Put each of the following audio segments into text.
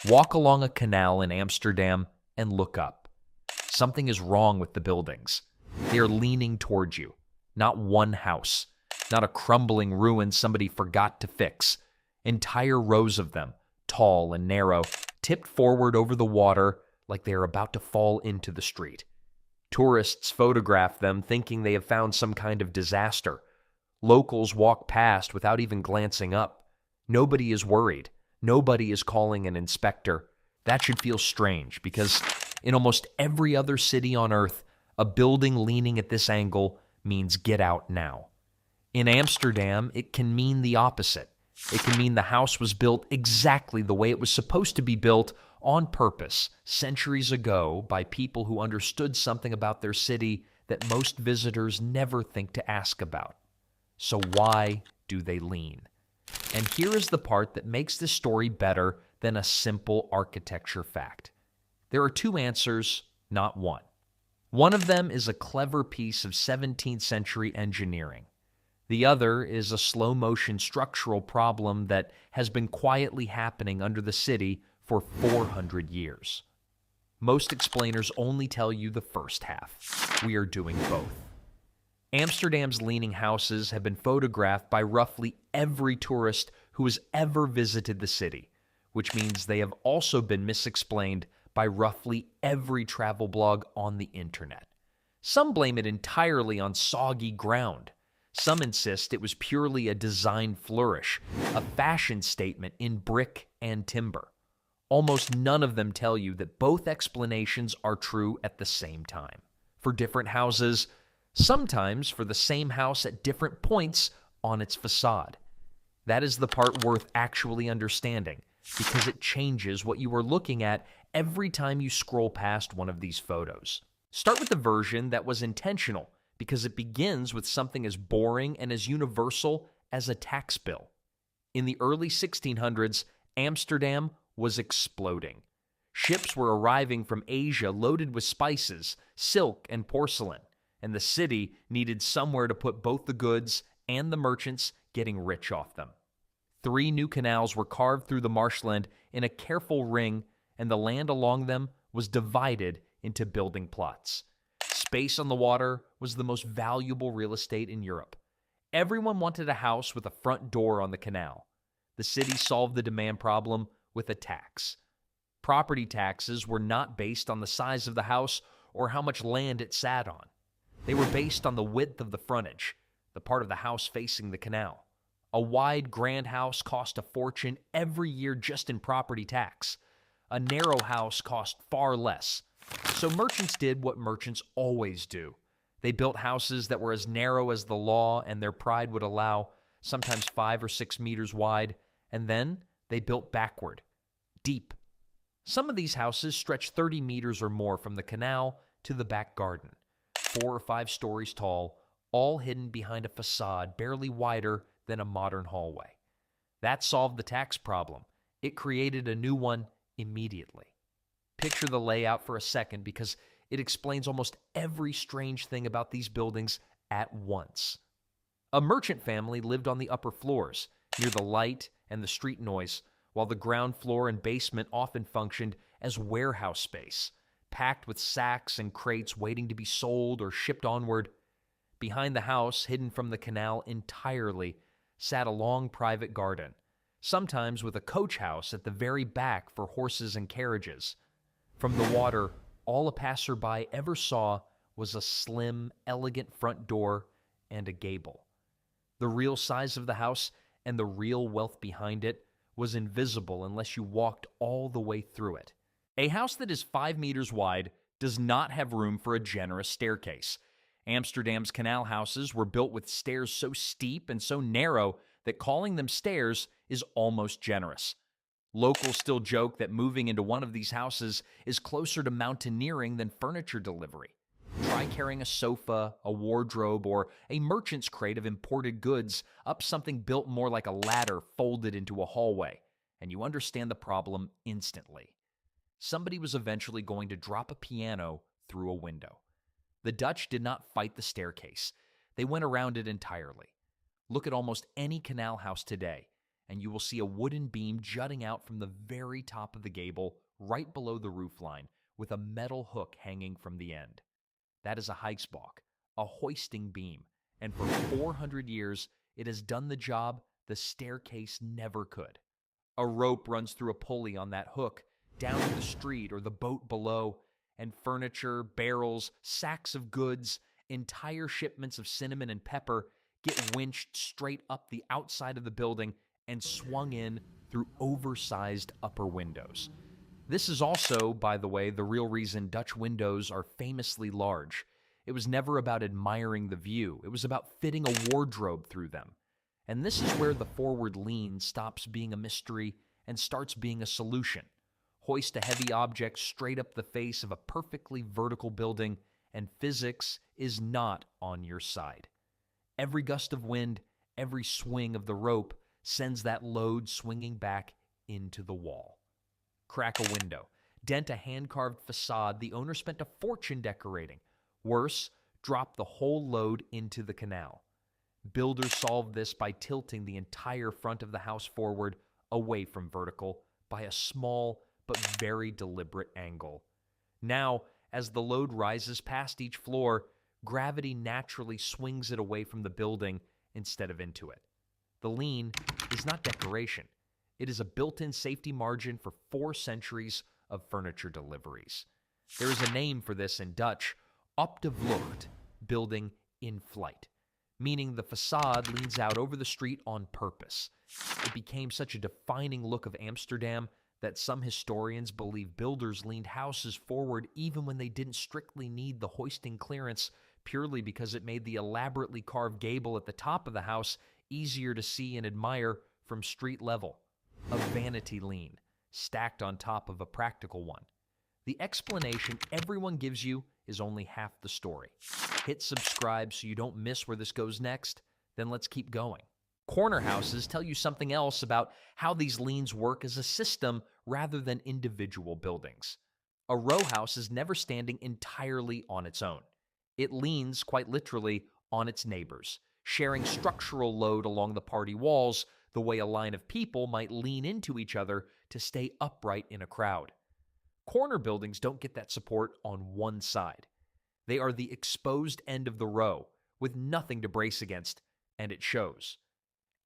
Walk along a canal in Amsterdam and look up. Something is wrong with the buildings. They are leaning towards you. Not one house. Not a crumbling ruin somebody forgot to fix. Entire rows of them, tall and narrow, tipped forward over the water like they are about to fall into the street. Tourists photograph them thinking they have found some kind of disaster. Locals walk past without even glancing up. Nobody is worried. Nobody is calling an inspector. That should feel strange because in almost every other city on Earth, a building leaning at this angle means get out now. In Amsterdam, it can mean the opposite. It can mean the house was built exactly the way it was supposed to be built on purpose centuries ago by people who understood something about their city that most visitors never think to ask about. So why do they lean? And here is the part that makes this story better than a simple architecture fact. There are two answers, not one. One of them is a clever piece of 17th century engineering. The other is a slow-motion structural problem that has been quietly happening under the city for 400 years. Most explainers only tell you the first half. We are doing both. Amsterdam's leaning houses have been photographed by roughly every tourist who has ever visited the city, which means they have also been misexplained by roughly every travel blog on the internet. Some blame it entirely on soggy ground. Some insist it was purely a design flourish, a fashion statement in brick and timber. Almost none of them tell you that both explanations are true at the same time. For different houses, sometimes for the same house at different points on its facade. That is the part worth actually understanding, because it changes what you are looking at every time you scroll past one of these photos. Start with the version that was intentional, because it begins with something as boring and as universal as a tax bill. In the early 1600s, Amsterdam was exploding. Ships were arriving from Asia loaded with spices, silk, and porcelain, and the city needed somewhere to put both the goods and the merchants getting rich off them. 3 new canals were carved through the marshland in a careful ring, and the land along them was divided into building plots. Space on the water was the most valuable real estate in Europe. Everyone wanted a house with a front door on the canal. The city solved the demand problem with a tax. Property taxes were not based on the size of the house or how much land it sat on. They were based on the width of the frontage, the part of the house facing the canal. A wide, grand house cost a fortune every year just in property tax. A narrow house cost far less. So merchants did what merchants always do. They built houses that were as narrow as the law and their pride would allow, sometimes 5 or 6 meters wide, and then they built backward, deep. Some of these houses stretched 30 meters or more from the canal to the back garden, 4 or 5 stories tall, all hidden behind a facade barely wider than a modern hallway. That solved the tax problem. It created a new one immediately. Picture the layout for a second because it explains almost every strange thing about these buildings at once. A merchant family lived on the upper floors, near the light and the street noise, while the ground floor and basement often functioned as warehouse space, packed with sacks and crates waiting to be sold or shipped onward. Behind the house, hidden from the canal entirely, sat a long private garden, sometimes with a coach house at the very back for horses and carriages. From the water, all a passerby ever saw was a slim, elegant front door and a gable. The real size of the house and the real wealth behind it was invisible unless you walked all the way through it. A house that is 5 meters wide does not have room for a generous staircase. Amsterdam's canal houses were built with stairs so steep and so narrow that calling them stairs is almost generous. Locals still joke that moving into one of these houses is closer to mountaineering than furniture delivery. Try carrying a sofa, a wardrobe, or a merchant's crate of imported goods up something built more like a ladder folded into a hallway, and you understand the problem instantly. Somebody was eventually going to drop a piano through a window. The Dutch did not fight the staircase. They went around it entirely. Look at almost any canal house today, and you will see a wooden beam jutting out from the very top of the gable, right below the roofline, with a metal hook hanging from the end. That is a Heichsbock, a hoisting beam, and for 400 years, it has done the job the staircase never could. A rope runs through a pulley on that hook, down to the street or the boat below, and furniture, barrels, sacks of goods, entire shipments of cinnamon and pepper get winched straight up the outside of the building and swung in through oversized upper windows. This is also, by the way, the real reason Dutch windows are famously large. It was never about admiring the view. It was about fitting a wardrobe through them. And this is where the forward lean stops being a mystery and starts being a solution. Hoist a heavy object straight up the face of a perfectly vertical building, and physics is not on your side. Every gust of wind, every swing of the rope sends that load swinging back into the wall. Crack a window, dent a hand-carved facade the owner spent a fortune decorating. Worse, drop the whole load into the canal. Builders solved this by tilting the entire front of the house forward, away from vertical, by a small but very deliberate angle. Now, as the load rises past each floor, gravity naturally swings it away from the building instead of into it. The lean is not decoration. It is a built-in safety margin for 4 centuries of furniture deliveries. There is a name for this in Dutch, op de vlucht, building in flight, meaning the facade leans out over the street on purpose. It became such a defining look of Amsterdam that some historians believe builders leaned houses forward even when they didn't strictly need the hoisting clearance, purely because it made the elaborately carved gable at the top of the house easier to see and admire from street level. A vanity lean, stacked on top of a practical one. The explanation everyone gives you is only half the story. Hit subscribe so you don't miss where this goes next, then let's keep going. Corner houses tell you something else about how these leans work as a system rather than individual buildings. A row house is never standing entirely on its own. It leans, quite literally, on its neighbors, sharing structural load along the party walls the way a line of people might lean into each other to stay upright in a crowd. Corner buildings don't get that support on one side. They are the exposed end of the row, with nothing to brace against, and it shows.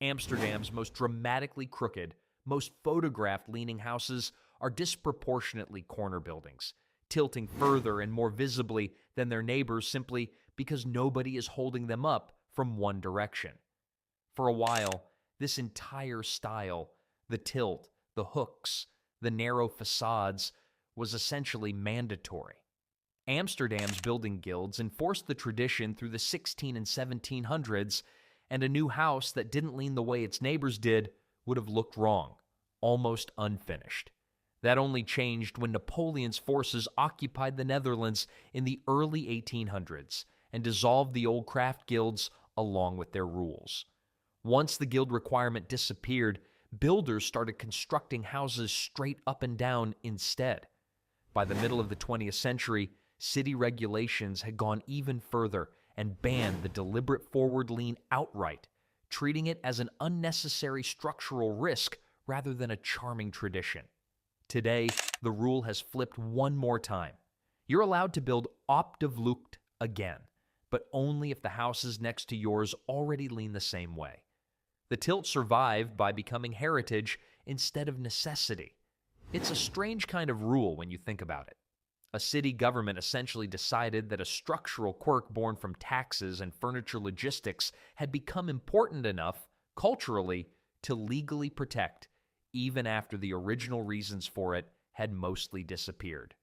Amsterdam's most dramatically crooked, most photographed leaning houses are disproportionately corner buildings, tilting further and more visibly than their neighbors simply because nobody is holding them up from one direction. For a while, this entire style, the tilt, the hooks, the narrow facades, was essentially mandatory. Amsterdam's building guilds enforced the tradition through the 16 and 1700s, and a new house that didn't lean the way its neighbors did would have looked wrong, almost unfinished. That only changed when Napoleon's forces occupied the Netherlands in the early 1800s and dissolved the old craft guilds along with their rules. Once the guild requirement disappeared, builders started constructing houses straight up and down instead. By the middle of the 20th century, city regulations had gone even further and banned the deliberate forward lean outright, treating it as an unnecessary structural risk rather than a charming tradition. Today, the rule has flipped one more time. You're allowed to build op de vlucht again, but only if the houses next to yours already lean the same way. The tilt survived by becoming heritage instead of necessity. It's a strange kind of rule when you think about it. A city government essentially decided that a structural quirk born from taxes and furniture logistics had become important enough, culturally, to legally protect, even after the original reasons for it had mostly disappeared.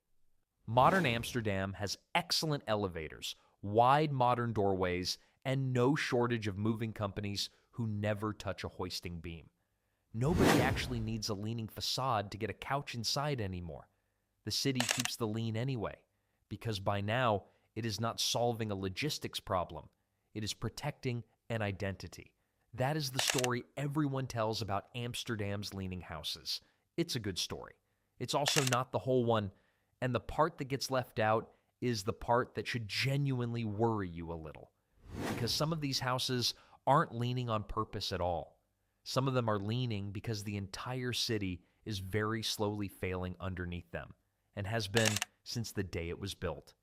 Modern Amsterdam has excellent elevators, wide modern doorways, and no shortage of moving companies who never touch a hoisting beam. Nobody actually needs a leaning facade to get a couch inside anymore. The city keeps the lean anyway, because by now it is not solving a logistics problem. It is protecting an identity. That is the story everyone tells about Amsterdam's leaning houses. It's a good story. It's also not the whole one, and the part that gets left out is the part that should genuinely worry you a little. Because some of these houses aren't leaning on purpose at all. Some of them are leaning because the entire city is very slowly failing underneath them and has been since the day it was built.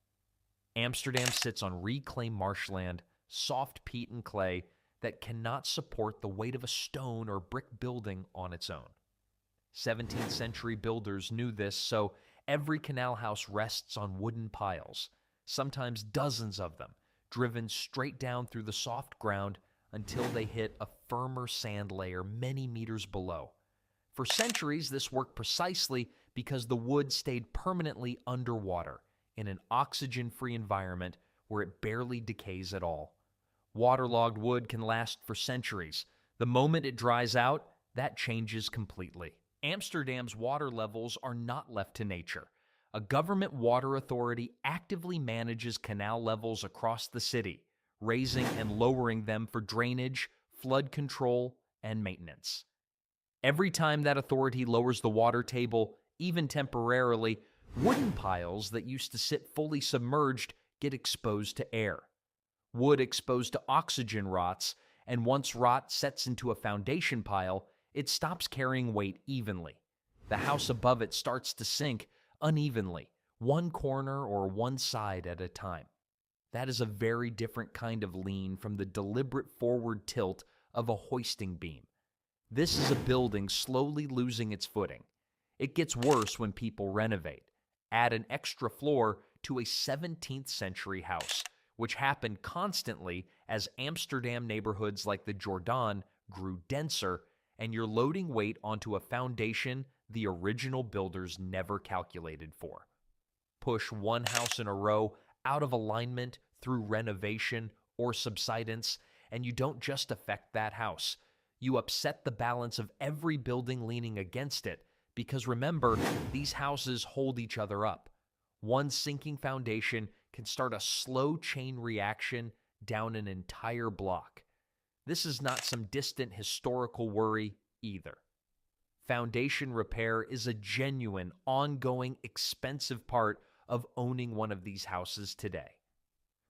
Amsterdam sits on reclaimed marshland, soft peat and clay that cannot support the weight of a stone or brick building on its own. 17th century builders knew this, so every canal house rests on wooden piles, sometimes dozens of them, driven straight down through the soft ground until they hit a firmer sand layer many meters below. For centuries, this worked precisely because the wood stayed permanently underwater in an oxygen-free environment where it barely decays at all. Waterlogged wood can last for centuries. The moment it dries out, that changes completely. Amsterdam's water levels are not left to nature. A government water authority actively manages canal levels across the city, raising and lowering them for drainage, flood control, and maintenance. Every time that authority lowers the water table, even temporarily, wooden piles that used to sit fully submerged get exposed to air. Wood exposed to oxygen rots, and once rot sets into a foundation pile, it stops carrying weight evenly. The house above it starts to sink unevenly, one corner or one side at a time. That is a very different kind of lean from the deliberate forward tilt of a hoisting beam. This is a building slowly losing its footing. It gets worse when people renovate. Add an extra floor to a 17th century house, which happened constantly as Amsterdam neighborhoods like the Jordaan grew denser, and you're loading weight onto a foundation the original builders never calculated for. Push one house in a row out of alignment through renovation or subsidence, and you don't just affect that house. You upset the balance of every building leaning against it, because remember, these houses hold each other up. One sinking foundation can start a slow chain reaction down an entire block. This is not some distant historical worry either. Foundation repair is a genuine, ongoing, expensive part of owning one of these houses today.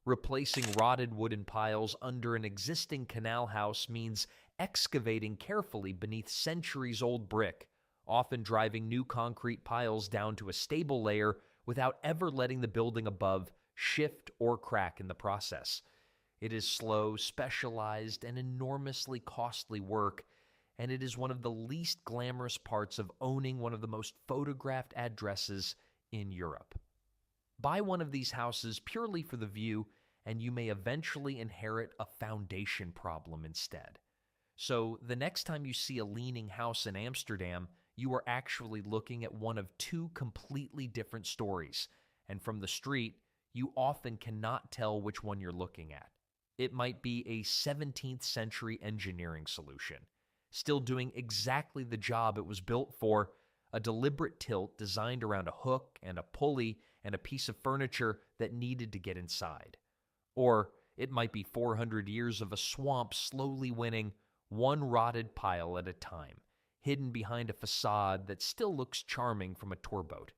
Replacing rotted wooden piles under an existing canal house means excavating carefully beneath centuries-old brick, often driving new concrete piles down to a stable layer without ever letting the building above shift or crack in the process. It is slow, specialized, and enormously costly work, and it is one of the least glamorous parts of owning one of the most photographed addresses in Europe. Buy one of these houses purely for the view, and you may eventually inherit a foundation problem instead. So the next time you see a leaning house in Amsterdam, you are actually looking at one of two completely different stories, and from the street, you often cannot tell which one you're looking at. It might be a 17th century engineering solution, still doing exactly the job it was built for, a deliberate tilt designed around a hook and a pulley and a piece of furniture that needed to get inside. Or it might be 400 years of a swamp slowly winning one rotted pile at a time, hidden behind a facade that still looks charming from a tour boat.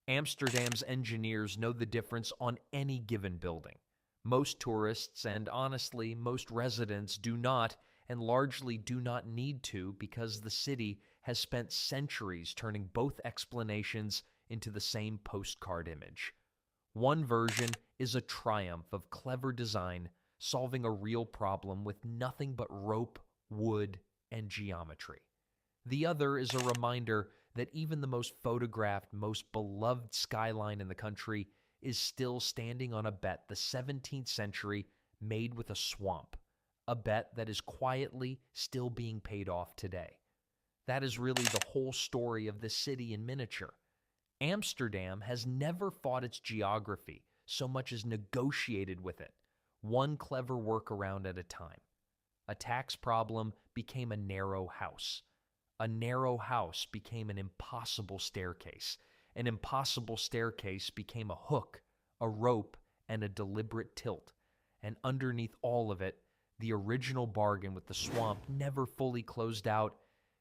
Amsterdam's engineers know the difference on any given building. Most tourists, and honestly, most residents do not, and largely do not need to, because the city has spent centuries turning both explanations into the same postcard image. One version is a triumph of clever design, solving a real problem with nothing but rope, wood, and geometry. The other is a reminder that even the most photographed, most beloved skyline in the country is still standing on a bet the 17th century made with a swamp, a bet that is quietly still being paid off today. That is really the whole story of this city in miniature. Amsterdam has never fought its geography so much as negotiated with it, one clever workaround at a time. A tax problem became a narrow house. A narrow house became an impossible staircase. An impossible staircase became a hook, a rope, and a deliberate tilt. And underneath all of it, the original bargain with the swamp never fully closed out.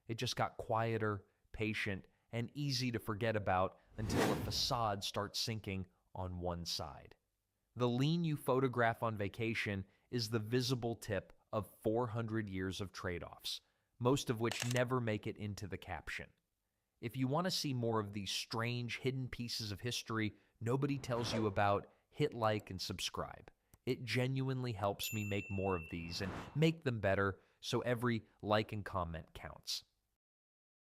It just got quieter, patient, and easy to forget about until a facade starts sinking on one side. The lean you photograph on vacation is the visible tip of 400 years of trade-offs. most of which never make it into the caption. If you want to see more of these strange, hidden pieces of history nobody tells you about, hit like and subscribe. It genuinely helps me make more of these and make them better, so every like and comment counts.